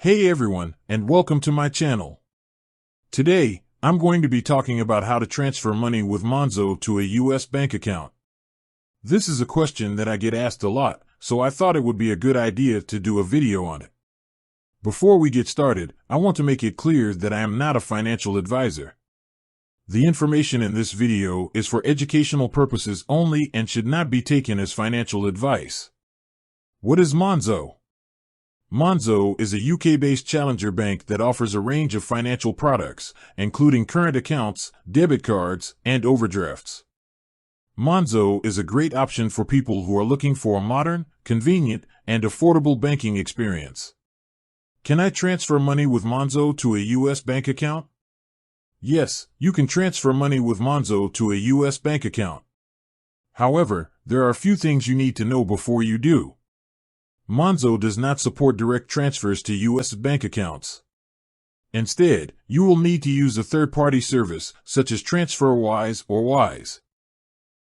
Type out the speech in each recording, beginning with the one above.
Hey everyone, and welcome to my channel. Today, I'm going to be talking about how to transfer money with Monzo to a US bank account. This is a question that I get asked a lot, so I thought it would be a good idea to do a video on it. Before we get started, I want to make it clear that I am not a financial advisor. The information in this video is for educational purposes only and should not be taken as financial advice. What is Monzo? Monzo is a UK-based challenger bank that offers a range of financial products, including current accounts, debit cards, and overdrafts. Monzo is a great option for people who are looking for a modern, convenient, and affordable banking experience. Can I transfer money with Monzo to a US bank account? Yes, you can transfer money with Monzo to a US bank account. However, there are a few things you need to know before you do. Monzo does not support direct transfers to US bank accounts. Instead, you will need to use a third-party service, such as TransferWise or Wise.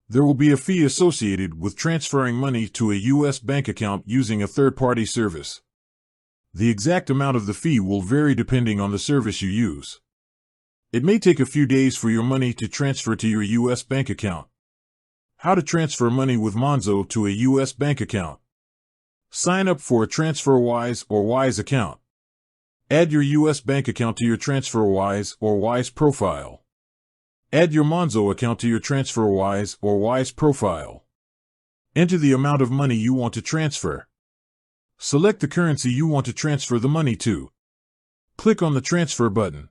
There will be a fee associated with transferring money to a US bank account using a third-party service. The exact amount of the fee will vary depending on the service you use. It may take a few days for your money to transfer to your US bank account. How to transfer money with Monzo to a US bank account. Sign up for a TransferWise or Wise account. Add your US bank account to your TransferWise or Wise profile. Add your Monzo account to your TransferWise or Wise profile. Enter the amount of money you want to transfer. Select the currency you want to transfer the money to. Click on the transfer button.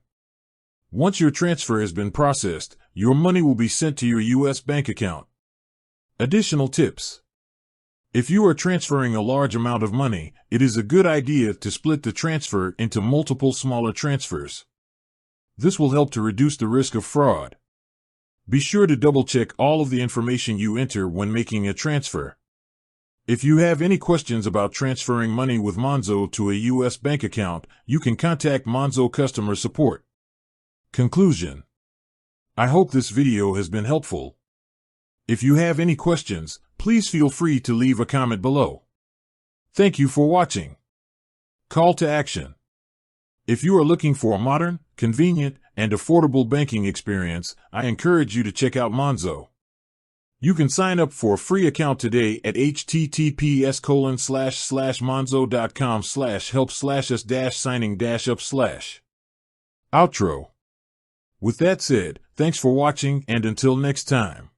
Once your transfer has been processed, your money will be sent to your US bank account. Additional tips. If you are transferring a large amount of money, it is a good idea to split the transfer into multiple smaller transfers. This will help to reduce the risk of fraud. Be sure to double-check all of the information you enter when making a transfer. If you have any questions about transferring money with Monzo to a US bank account, you can contact Monzo customer support. Conclusion. I hope this video has been helpful. If you have any questions, please feel free to leave a comment below. Thank you for watching. Call to action. If you are looking for a modern, convenient, and affordable banking experience, I encourage you to check out Monzo. You can sign up for a free account today at https://monzo.com/help/us-signing-up/. Outro. With that said, thanks for watching and until next time.